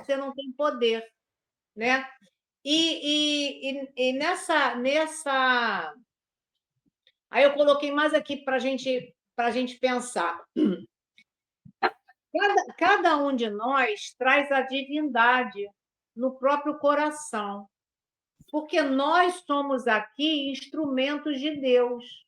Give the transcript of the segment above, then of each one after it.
você não tem poder, né? E nessa. Aí eu coloquei mais aqui para a gente pensar. Cada um de nós traz a divindade no próprio coração, porque nós somos aqui instrumentos de Deus.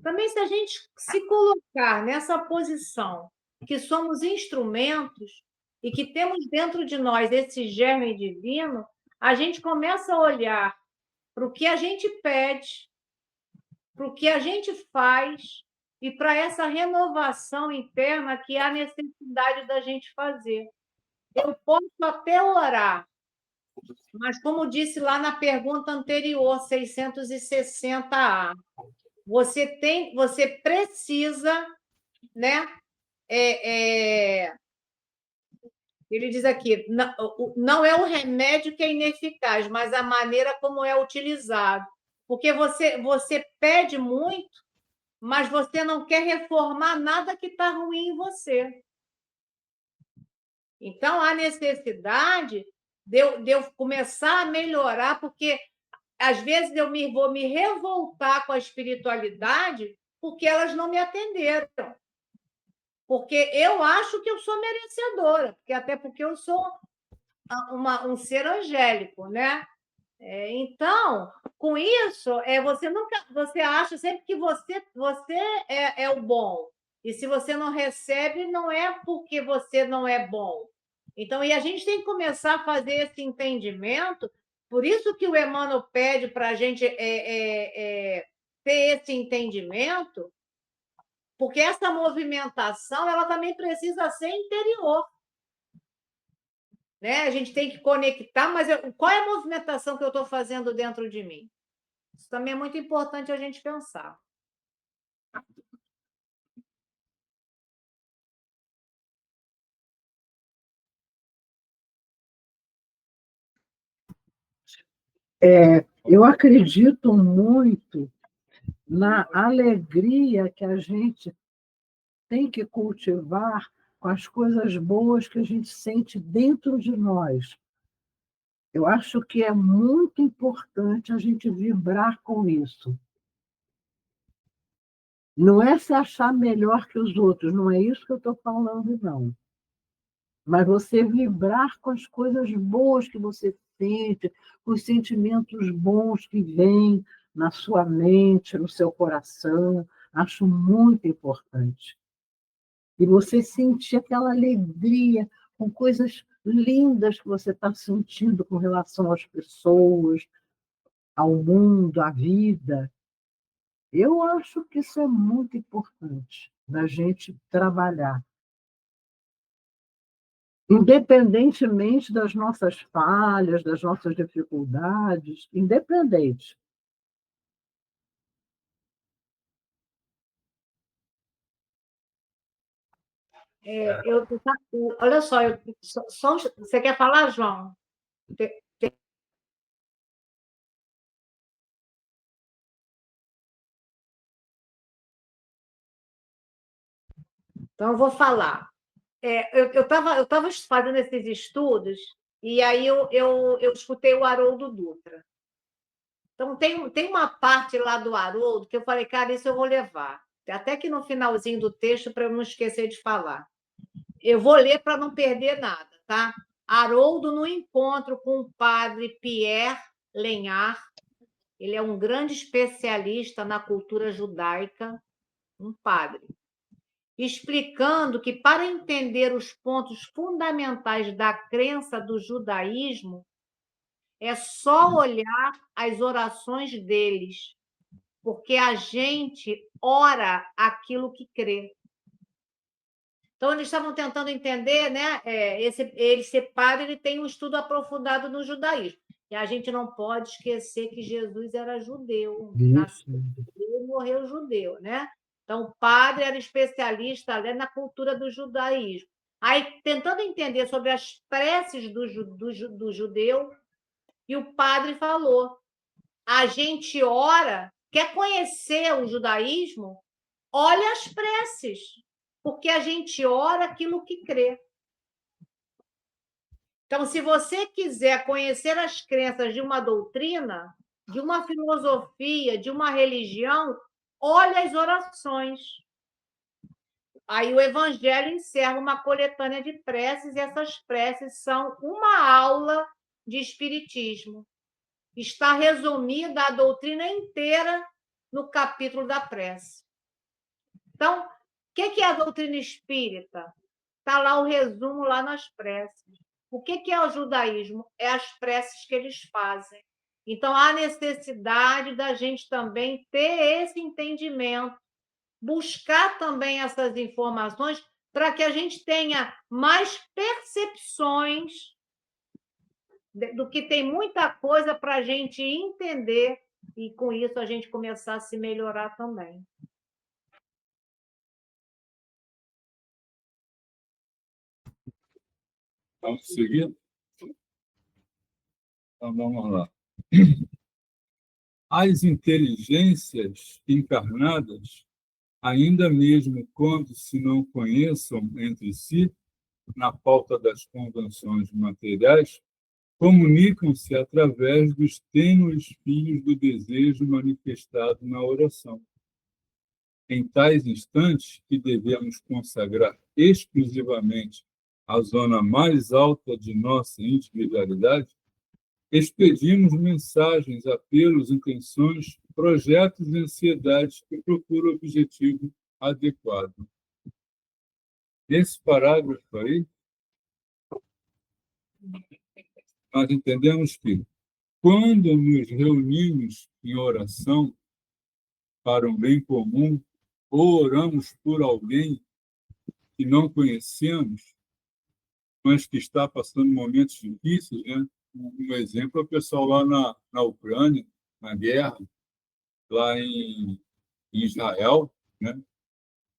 Também, se a gente se colocar nessa posição, que somos instrumentos e que temos dentro de nós esse germe divino, a gente começa a olhar para o que a gente pede, para o que a gente faz e para essa renovação interna que há necessidade da gente fazer. Eu posso até orar, mas como disse lá na pergunta anterior, 660A, você precisa, né? Ele diz aqui, não é o remédio que é ineficaz, mas a maneira como é utilizado. Porque você pede muito, mas você não quer reformar nada que está ruim em você. Então, há necessidade de eu começar a melhorar, porque às vezes vou me revoltar com a espiritualidade porque elas não me atenderam. Porque eu acho que eu sou merecedora, até porque eu sou um ser angélico, né? Então, com isso, você acha sempre que você é o bom. E se você não recebe, não é porque você não é bom. Então, e a gente tem que começar a fazer esse entendimento. Por isso que o Emmanuel pede para a gente ter esse entendimento, porque essa movimentação ela também precisa ser interior. Né? A gente tem que conectar, mas qual é a movimentação que eu estou fazendo dentro de mim? Isso também é muito importante a gente pensar. Eu acredito muito na alegria que a gente tem que cultivar com as coisas boas que a gente sente dentro de nós. Eu acho que é muito importante a gente vibrar com isso. Não é se achar melhor que os outros, não é isso que eu estou falando, não. Mas você vibrar com as coisas boas que você sente, com os sentimentos bons que vêm na sua mente, no seu coração, acho muito importante. E você sentir aquela alegria com coisas lindas que você está sentindo com relação às pessoas, ao mundo, à vida. Eu acho que isso é muito importante da gente trabalhar. Independentemente das nossas falhas, das nossas dificuldades, independente. Olha só, você quer falar, João? Então, eu vou falar. Eu tava fazendo esses estudos e aí eu escutei o Haroldo Dutra. Então, tem uma parte lá do Haroldo que eu falei, cara, isso eu vou levar. Até que no finalzinho do texto, para eu não esquecer de falar. Eu vou ler para não perder nada, tá? Haroldo, no encontro com o padre Pierre Lenhart, ele é um grande especialista na cultura judaica, um padre, explicando que para entender os pontos fundamentais da crença do judaísmo, é só olhar as orações deles, porque a gente ora aquilo que crê. Então, eles estavam tentando entender, né? Esse padre ele tem um estudo aprofundado no judaísmo. E a gente não pode esquecer que Jesus era judeu, nasceu judeu e morreu judeu, né? Então, o padre era especialista ali na cultura do judaísmo. Aí, tentando entender sobre as preces do judeu, e o padre falou: a gente ora, quer conhecer o judaísmo? Olha as preces, porque a gente ora aquilo que crê. Então, se você quiser conhecer as crenças de uma doutrina, de uma filosofia, de uma religião, olhe as orações. Aí o Evangelho encerra uma coletânea de preces, e essas preces são uma aula de Espiritismo. Está resumida a doutrina inteira no capítulo da prece. Então, o que é a doutrina espírita? Está lá o resumo, lá nas preces. O que é o judaísmo? É as preces que eles fazem. Então, há necessidade da gente também ter esse entendimento, buscar também essas informações para que a gente tenha mais percepções do que tem muita coisa para a gente entender e, com isso, a gente começar a se melhorar também. Vamos seguir? Então, vamos lá. As inteligências encarnadas, ainda mesmo quando se não conheçam entre si, na pauta das convenções materiais, comunicam-se através dos tênues fios do desejo manifestado na oração. Em tais instantes, que devemos consagrar exclusivamente a zona mais alta de nossa individualidade, expedimos mensagens, apelos, intenções, projetos e ansiedades que procuram objetivo adequado. Nesse parágrafo aí, nós entendemos que, quando nos reunimos em oração para um bem comum, ou oramos por alguém que não conhecemos, mas que está passando momentos difíceis, né? Um exemplo é o pessoal lá na Ucrânia, na guerra, lá em Israel, né?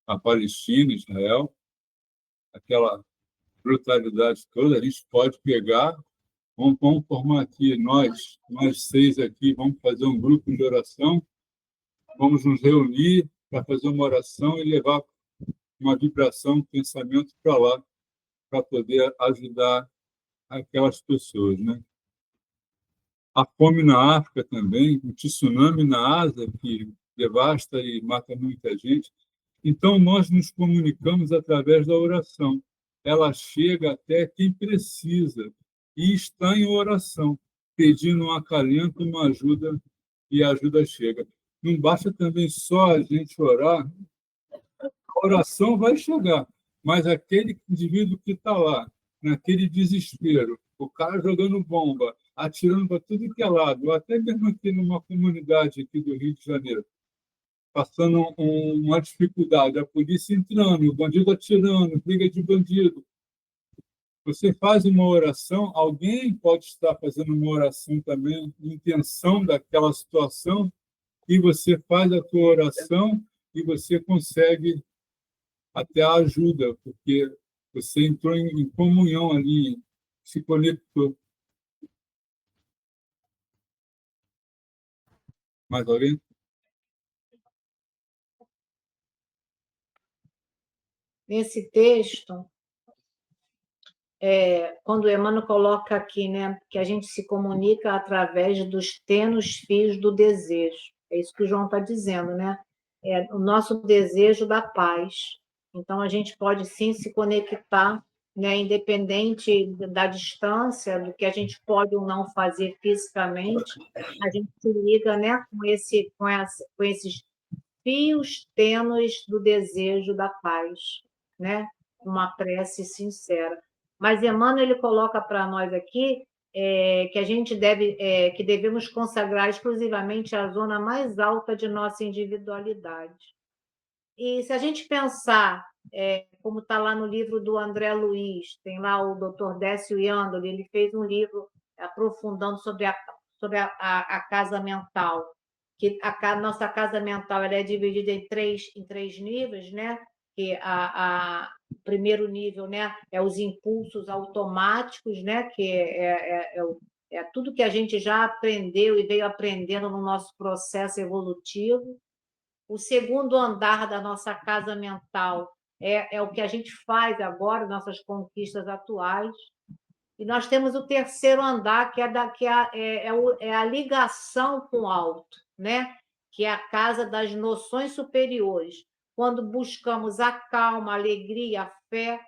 A Palestina, Israel, aquela brutalidade toda, a gente pode pegar, vamos formar aqui, nós 6 aqui, vamos fazer um grupo de oração, vamos nos reunir para fazer uma oração e levar uma vibração, um pensamento para lá, para poder ajudar aquelas pessoas, né? A fome na África também, o tsunami na Ásia, que devasta e mata muita gente. Então, nós nos comunicamos através da oração. Ela chega até quem precisa e está em oração, pedindo um acalento, uma ajuda, e a ajuda chega. Não basta também só a gente orar, a oração vai chegar, mas aquele indivíduo que está lá, naquele desespero, o cara jogando bomba, atirando para tudo que é lado, ou até mesmo aqui numa comunidade aqui do Rio de Janeiro, passando uma dificuldade, a polícia entrando, o bandido atirando, briga de bandido. Você faz uma oração, alguém pode estar fazendo uma oração também, em intenção daquela situação, e você faz a tua oração e você consegue até a ajuda, porque você entrou em comunhão ali, se conectou. Mais alguém? Nesse texto, quando o Emmanuel coloca aqui, né, que a gente se comunica através dos tênues fios do desejo. É isso que o João está dizendo, né? É o nosso desejo da paz. Então, a gente pode sim se conectar, né, independente da distância, do que a gente pode ou não fazer fisicamente, a gente se liga, né, com esses fios tênues do desejo da paz, né? Uma prece sincera. Mas Emmanuel ele coloca para nós aqui que a gente que devemos consagrar exclusivamente a zona mais alta de nossa individualidade. E se a gente pensar, como está lá no livro do André Luiz, tem lá o Dr. Décio Iandoli, ele fez um livro aprofundando sobre a casa mental, que nossa casa mental ela é dividida em três níveis, né? Que o primeiro nível, né, é os impulsos automáticos, né, que é tudo que a gente já aprendeu e veio aprendendo no nosso processo evolutivo. O segundo andar da nossa casa mental é o que a gente faz agora, nossas conquistas atuais. E nós temos o terceiro andar, é a ligação com o alto, né? Que é a casa das noções superiores, quando buscamos a calma, a alegria, a fé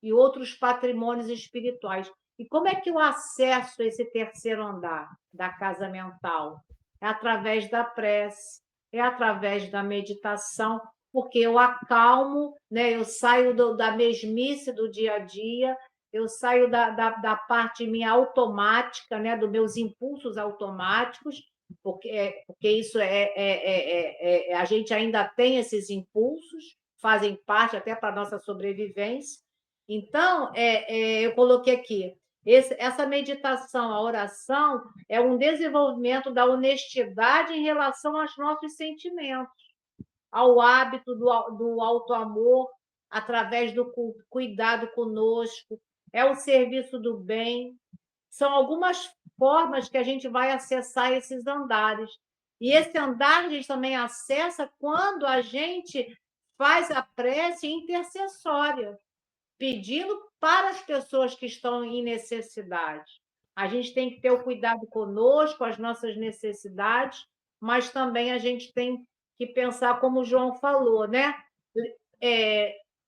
e outros patrimônios espirituais. E como é que eu acesso esse terceiro andar da casa mental? É através da prece, é através da meditação, porque eu acalmo, né? Eu saio da mesmice do dia a dia, eu saio da parte minha automática, né? Dos meus impulsos automáticos, porque isso a gente ainda tem esses impulsos, fazem parte até para a nossa sobrevivência. Então, eu coloquei aqui, essa meditação, a oração, é um desenvolvimento da honestidade em relação aos nossos sentimentos, ao hábito do auto-amor, através do cuidado conosco, é o serviço do bem. São algumas formas que a gente vai acessar esses andares. E esse andar a gente também acessa quando a gente faz a prece intercessória, pedindo para as pessoas que estão em necessidade. A gente tem que ter o cuidado conosco, as nossas necessidades, mas também a gente tem que pensar, como o João falou, né?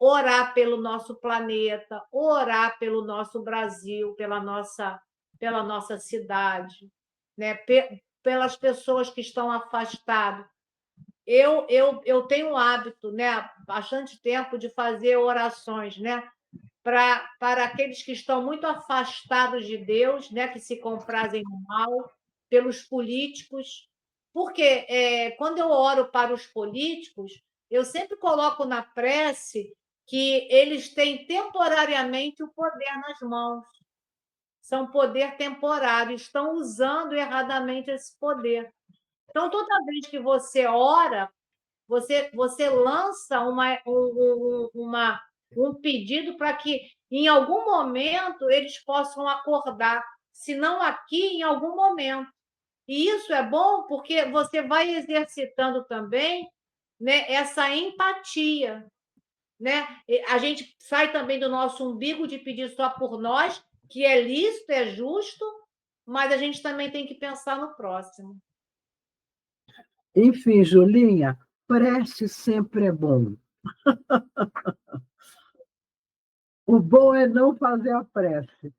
Orar pelo nosso planeta, orar pelo nosso Brasil, pela nossa cidade, né? Pelas pessoas que estão afastadas. Eu tenho o hábito, né, há bastante tempo, de fazer orações, né, para aqueles que estão muito afastados de Deus, né, que se comprazem no mal, pelos políticos. Porque quando eu oro para os políticos, eu sempre coloco na prece que eles têm temporariamente o poder nas mãos. São poder temporário, estão usando erradamente esse poder. Então, toda vez que você ora, você lança um pedido para que, em algum momento, eles possam acordar, se não aqui, em algum momento. E isso é bom porque você vai exercitando também, né, essa empatia. Né? A gente sai também do nosso umbigo de pedir só por nós, que é lícito, é justo, mas a gente também tem que pensar no próximo. Enfim, Julinha, prece sempre é bom. O bom é não fazer a prece,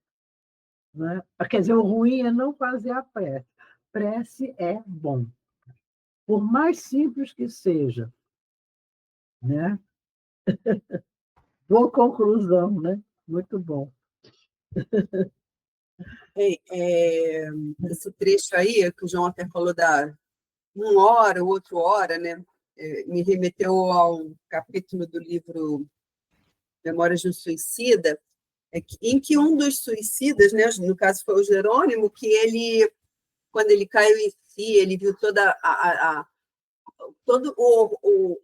né? Quer dizer, o ruim é não fazer a prece. Prece é bom, por mais simples que seja, né? Boa conclusão, né? Muito bom. Esse trecho aí, que o João até falou da 1 hora, 8 horas, né? Me remeteu ao capítulo do livro Memórias de um Suicida, em que um dos suicidas, né, no caso foi o Jerônimo, que ele, quando ele caiu em si, ele viu todo o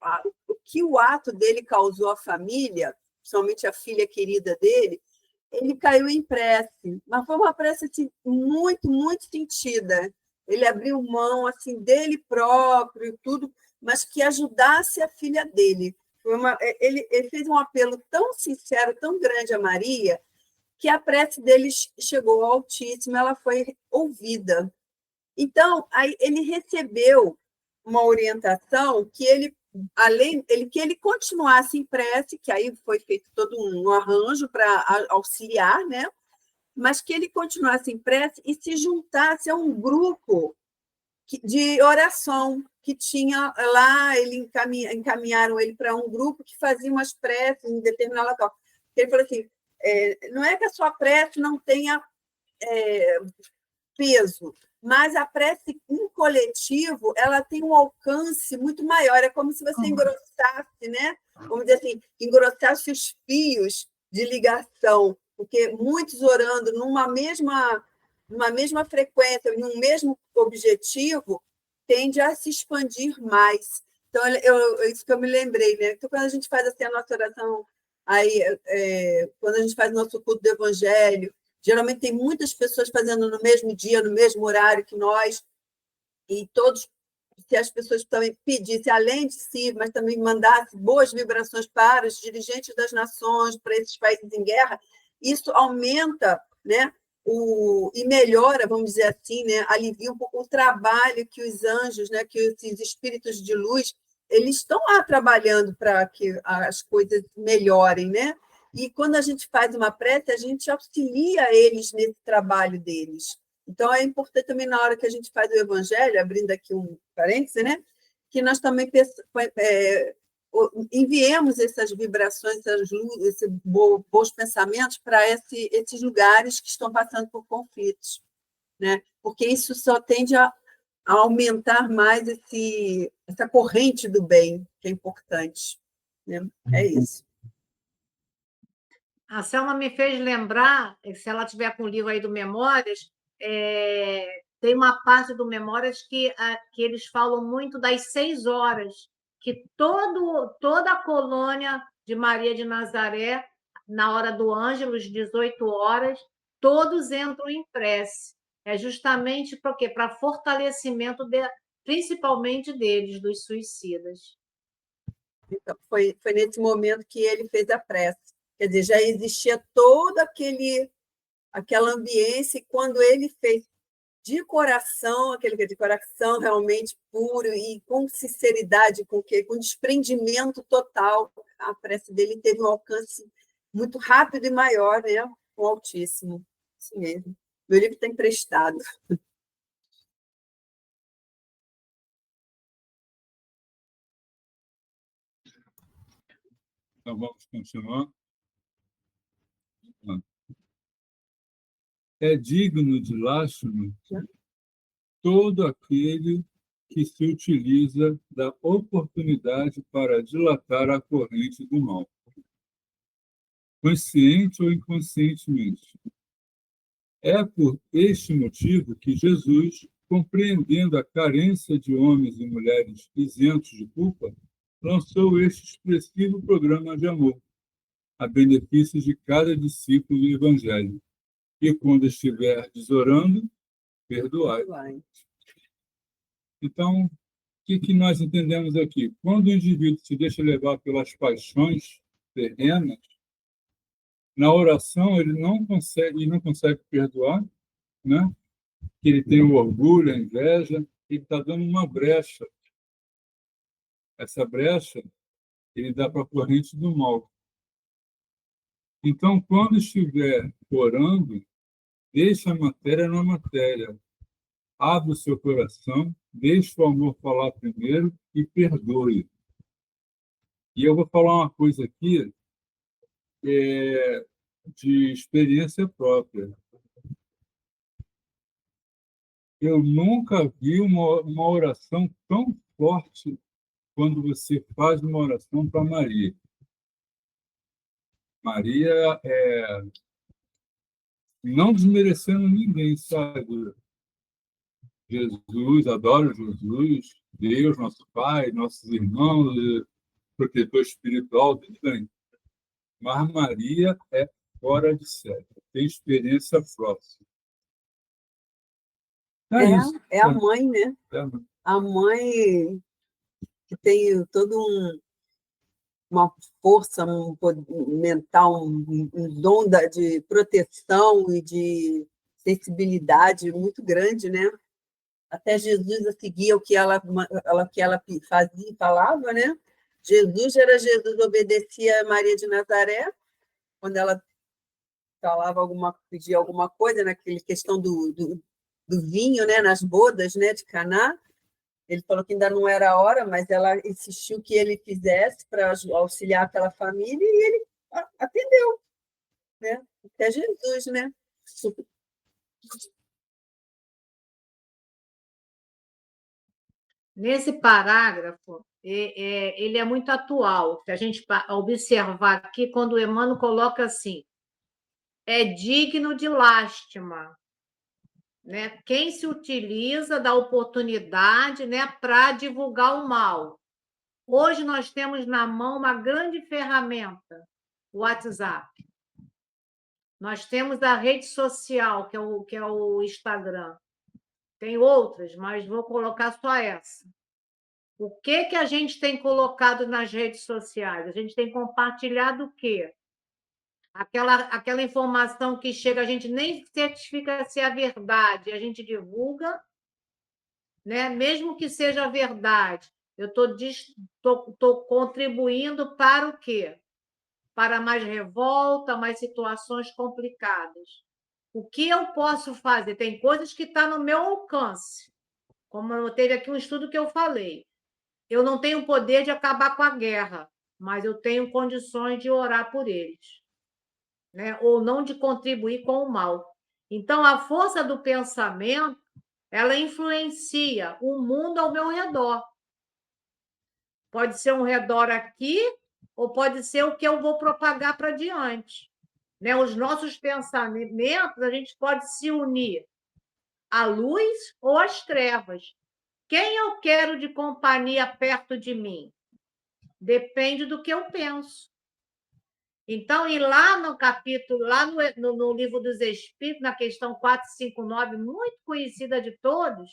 que o ato dele causou à família, principalmente a filha querida dele, ele caiu em prece, mas foi uma prece assim, muito, muito sentida. Ele abriu mão assim, dele próprio e tudo, mas que ajudasse a filha dele. Ele fez um apelo tão sincero, tão grande a Maria, que a prece dele chegou ao Altíssimo, ela foi ouvida. Então, aí ele recebeu uma orientação que que ele continuasse em prece, que aí foi feito todo um arranjo para auxiliar, né? Mas que ele continuasse em prece e se juntasse a um grupo de oração que tinha lá, encaminharam ele para um grupo que fazia umas preces em determinado local. Ele falou assim, não é que a sua prece não tenha peso, mas a prece em coletivo ela tem um alcance muito maior. É como se você engrossasse, né? Vamos dizer assim, engrossasse os fios de ligação, porque muitos orando numa mesma frequência, num mesmo objetivo, tende a se expandir mais. Então, isso que eu me lembrei, né? Então, quando a gente faz assim, a nossa oração, aí, quando a gente faz o nosso culto do Evangelho, geralmente tem muitas pessoas fazendo no mesmo dia, no mesmo horário que nós, e todos, se as pessoas também pedissem, além de si, mas também mandassem boas vibrações para os dirigentes das nações, para esses países em guerra, isso aumenta, né, e melhora, vamos dizer assim, né? Alivia um pouco o trabalho que os anjos, né? Que esses espíritos de luz, eles estão lá trabalhando para que as coisas melhorem, né? E quando a gente faz uma prece, a gente auxilia eles nesse trabalho deles. Então, é importante também, na hora que a gente faz o evangelho, abrindo aqui um parêntese, né? Que nós também enviemos essas vibrações, esses bons pensamentos para esses lugares que estão passando por conflitos, né? Porque isso só tende a aumentar mais essa corrente do bem, que é importante, né? É isso. A Selma me fez lembrar, se ela tiver com o livro aí do Memórias, tem uma parte do Memórias que eles falam muito das 6 horas, que toda a colônia de Maria de Nazaré, na hora do Ângelus, 18 horas, todos entram em prece. É justamente para quê? Para fortalecimento, principalmente deles, dos suicidas. Então, foi nesse momento que ele fez a prece. Quer dizer, já existia toda aquela ambiência, e quando ele fez de coração, aquele que é de coração realmente puro e com sinceridade, com desprendimento total, a prece dele teve um alcance muito rápido e maior, né? Com o Altíssimo. Isso mesmo. Meu livro está emprestado. Então, vamos continuar. É digno de lástima todo aquele que se utiliza da oportunidade para dilatar a corrente do mal, consciente ou inconscientemente. É por este motivo que Jesus, compreendendo a carência de homens e mulheres isentos de culpa, lançou este expressivo programa de amor, a benefício de cada discípulo do Evangelho. E quando estiver desorando, perdoai. Então, o que nós entendemos aqui? Quando o indivíduo se deixa levar pelas paixões terrenas, na oração ele não consegue perdoar, né? Que ele tem o orgulho, a inveja, ele está dando uma brecha. Essa brecha ele dá para a corrente do mal. Então, quando estiver orando, deixe a matéria na matéria. Abra o seu coração, deixe o amor falar primeiro e perdoe. E eu vou falar uma coisa aqui de experiência própria. Eu nunca vi uma oração tão forte quando você faz uma oração para Maria. Maria não desmerecendo ninguém, sabe? Jesus, adoro Jesus, Deus, nosso Pai, nossos irmãos, protetor espiritual, tudo bem. Mas Maria é fora de série, tem experiência próxima. É a mãe, né? A mãe que tem toda uma força mental, um dom de proteção e de sensibilidade muito grande, né? Até Jesus seguia o que ela fazia e falava, né? Jesus obedecia a Maria de Nazaré, quando ela pedia alguma coisa, naquela questão do vinho, né? Nas bodas, né? De Caná. Ele falou que ainda não era a hora, mas ela insistiu que ele fizesse para auxiliar aquela família e ele atendeu, né? Até Jesus, né? Nesse parágrafo, ele é muito atual. Se a gente observar aqui, quando o Emmanuel coloca assim, é digno de lástima, né? Quem se utiliza da oportunidade, né, para divulgar o mal. Hoje nós temos na mão uma grande ferramenta, o WhatsApp. Nós temos a rede social, que é o Instagram. Tem outras, mas vou colocar só essa. O que a gente tem colocado nas redes sociais? A gente tem compartilhado o quê? aquela informação que chega, a gente nem certifica se é verdade, a gente divulga, né? Mesmo que seja verdade, eu estou contribuindo para o quê? Para mais revolta, mais situações complicadas. O que eu posso fazer? Tem coisas que estão no meu alcance, como teve aqui um estudo que eu falei. Eu não tenho poder de acabar com a guerra, mas eu tenho condições de orar por eles, né? Ou não de contribuir com o mal. Então, a força do pensamento, ela influencia o mundo ao meu redor. Pode ser um redor aqui, ou pode ser o que eu vou propagar para diante. Né? Os nossos pensamentos, a gente pode se unir à luz ou às trevas. Quem eu quero de companhia perto de mim? Depende do que eu penso. Então, e lá no capítulo, lá no Livro dos Espíritos, na questão 459, muito conhecida de todos,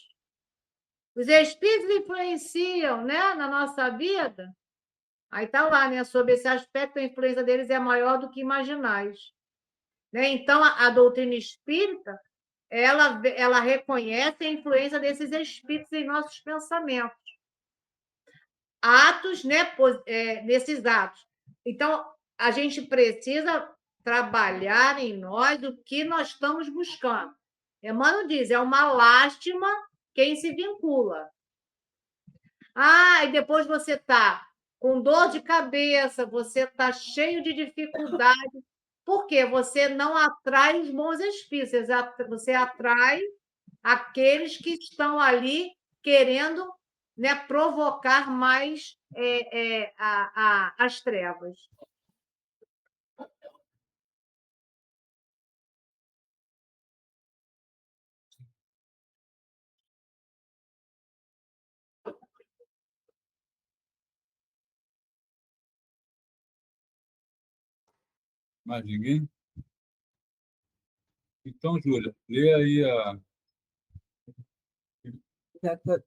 os espíritos influenciam, né, na nossa vida. Aí está lá, né, sobre esse aspecto, a influência deles é maior do que imaginais. Né? Então, a doutrina espírita, ela reconhece a influência desses espíritos em nossos pensamentos. Atos, né, nesses atos. Então, a gente precisa trabalhar em nós o que nós estamos buscando. Emmanuel diz, é uma lástima quem se vincula. E depois você está com dor de cabeça, você está cheio de dificuldade. Por quê? Você não atrai os bons espíritos, você atrai aqueles que estão ali querendo, né, provocar mais as trevas. Mais ninguém? Então, Júlia, lê aí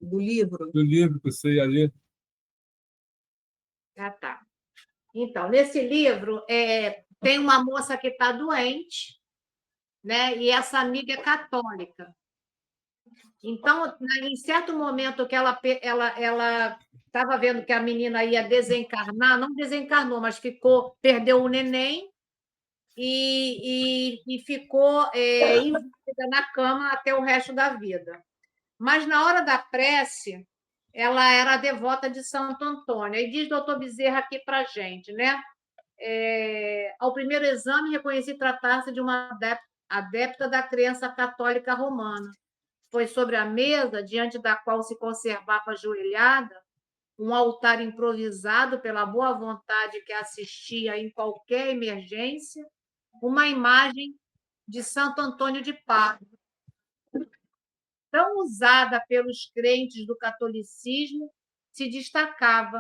Do livro. do livro que você ia ler. Tá. Então, nesse livro, tem uma moça que está doente, né? E essa amiga é católica. Então, em certo momento que ela estava vendo que a menina ia desencarnar, não desencarnou, mas perdeu o neném e ficou inválida na cama até o resto da vida. Mas, na hora da prece, ela era devota de Santo Antônio. E diz doutor Bezerra aqui para a gente, né? Ao primeiro exame, reconheci tratar-se de uma adepta da crença católica romana. Foi sobre a mesa, diante da qual se conservava ajoelhada, um altar improvisado pela boa vontade que assistia em qualquer emergência, uma imagem de Santo Antônio de Pádua, tão usada pelos crentes do catolicismo, se destacava.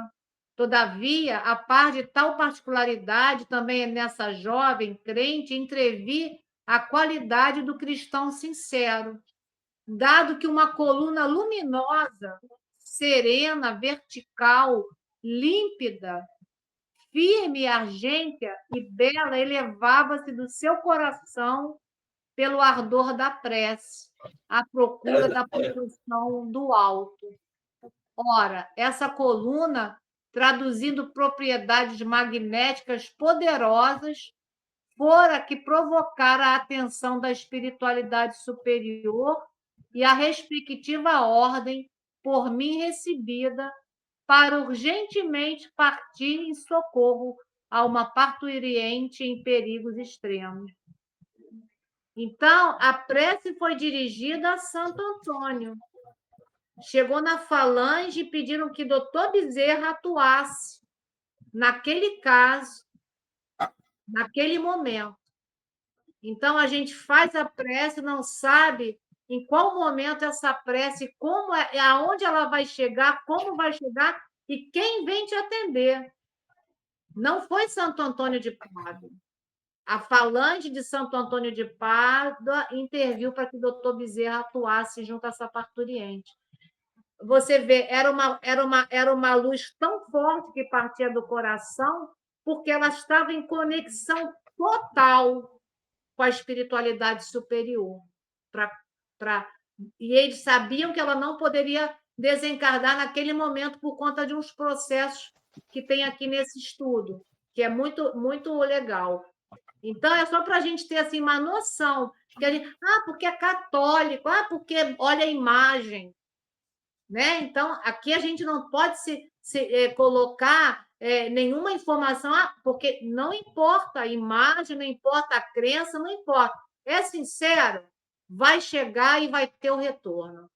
Todavia, a par de tal particularidade, também nessa jovem crente, entrevi a qualidade do cristão sincero, dado que uma coluna luminosa, serena, vertical, límpida, firme, argêntea e bela elevava-se do seu coração pelo ardor da prece, à procura da proteção do alto. Ora, essa coluna, traduzindo propriedades magnéticas poderosas, fora que provocara a atenção da espiritualidade superior e a respectiva ordem, por mim recebida, para urgentemente partir em socorro a uma parturiente em perigos extremos. Então, a prece foi dirigida a Santo Antônio. Chegou na falange e pediram que doutor Bezerra atuasse naquele caso, naquele momento. Então, a gente faz a prece, não sabe em qual momento essa prece, aonde ela vai chegar, como vai chegar e quem vem te atender. Não foi Santo Antônio de Pádua. A falange de Santo Antônio de Pádua interviu para que o doutor Bezerra atuasse junto a essa parturiente. Você vê, era uma luz tão forte que partia do coração, porque ela estava em conexão total com a espiritualidade superior. E eles sabiam que ela não poderia desencarnar naquele momento por conta de uns processos que tem aqui nesse estudo, que é muito, muito legal. Então, é só para a gente ter assim, uma noção. Que a gente, porque é católico, porque olha a imagem. Né? Então, aqui a gente não pode colocar nenhuma informação, porque não importa a imagem, não importa a crença, não importa. É sincero, vai chegar e vai ter o retorno.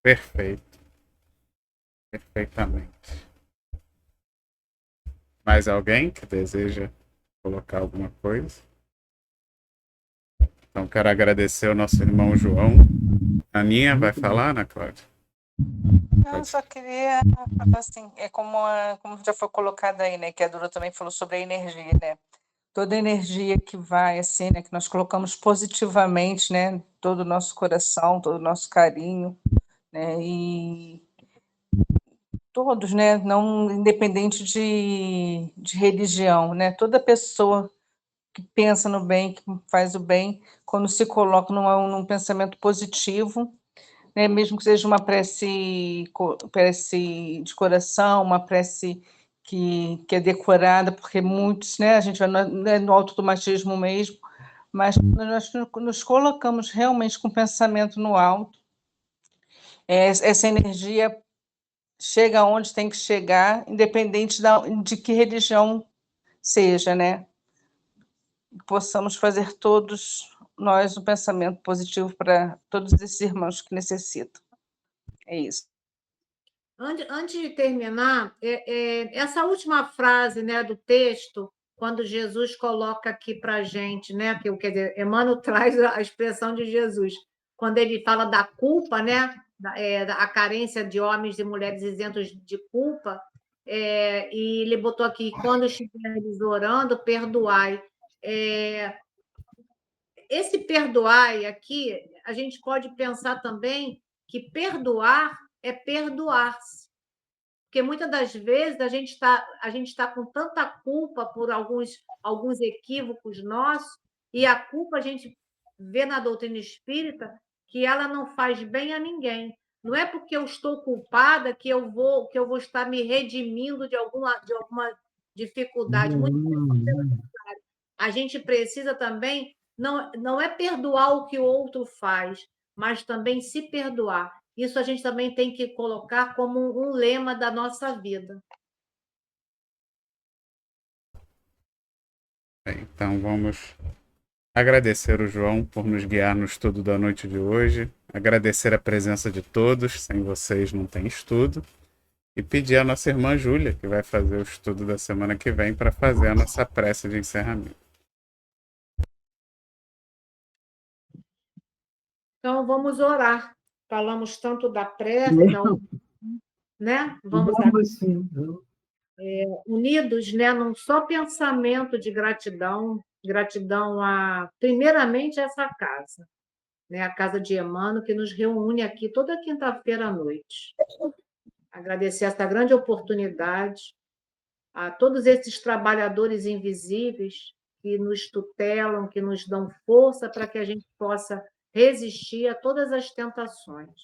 Perfeito. Perfeitamente. Mais alguém que deseja colocar alguma coisa? Então, quero agradecer ao nosso irmão João. Aninha, vai falar, Ana Cláudia? Eu só queria assim, como já foi colocado aí, né, que a Dura também falou sobre a energia, né? Toda energia que vai, assim, né, que nós colocamos positivamente, né, todo o nosso coração, todo o nosso carinho, né, e todos, né, não independente de religião, né, toda pessoa que pensa no bem, que faz o bem, quando se coloca num pensamento positivo, né, mesmo que seja uma prece de coração, uma prece que é decorada, porque muitos, né, a gente vai no automatismo mesmo, mas nós nos colocamos realmente com o pensamento no alto, essa energia chega onde tem que chegar, independente de que religião seja, né? Possamos fazer todos nós um pensamento positivo para todos esses irmãos que necessitam. É isso. Antes de terminar, essa última frase, né, do texto, quando Jesus coloca aqui para a gente, né, quer dizer, Emmanuel traz a expressão de Jesus, quando ele fala da culpa, né, a carência de homens e mulheres isentos de culpa, e ele botou aqui, quando estiveres orando, perdoai. Esse perdoai aqui, a gente pode pensar também que perdoar é perdoar-se. Porque muitas das vezes a gente está com tanta culpa por alguns equívocos nossos, e a culpa a gente vê na doutrina espírita que ela não faz bem a ninguém. Não é porque eu estou culpada que eu vou estar me redimindo de alguma dificuldade. A gente precisa também, não é perdoar o que o outro faz, mas também se perdoar. Isso a gente também tem que colocar como um lema da nossa vida. Então, vamos agradecer o João por nos guiar no estudo da noite de hoje, agradecer a presença de todos, sem vocês não tem estudo, e pedir à nossa irmã Júlia, que vai fazer o estudo da semana que vem, para fazer a nossa prece de encerramento. Então, vamos orar. Falamos tanto da prece, né? Vamos sim. Unidos, né, num só pensamento de gratidão primeiramente a essa casa, né, a casa de Emmanuel, que nos reúne aqui toda quinta-feira à noite. Agradecer essa grande oportunidade a todos esses trabalhadores invisíveis que nos tutelam, que nos dão força para que a gente possa resistir a todas as tentações.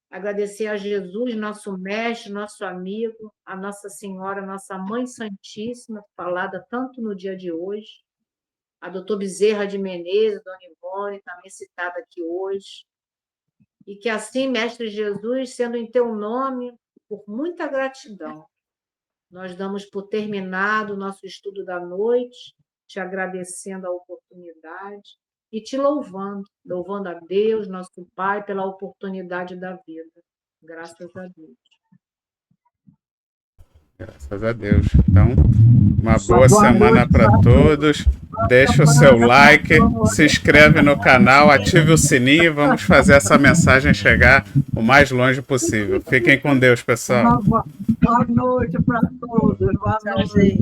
Agradecer a Jesus, nosso mestre, nosso amigo, a Nossa Senhora, nossa Mãe Santíssima, falada tanto no dia de hoje, a doutor Bezerra de Menezes, Dona Ivone, também citada aqui hoje, e que assim, Mestre Jesus, sendo em teu nome, por muita gratidão, nós damos por terminado o nosso estudo da noite, te agradecendo a oportunidade e te louvando a Deus, nosso Pai, pela oportunidade da vida. Graças a Deus. Graças a Deus. Então, uma boa semana para todos. Deixa o seu like, se inscreve no canal, ative o sininho e vamos fazer essa mensagem chegar o mais longe possível. Fiquem com Deus, pessoal. Boa noite para todos. Boa noite.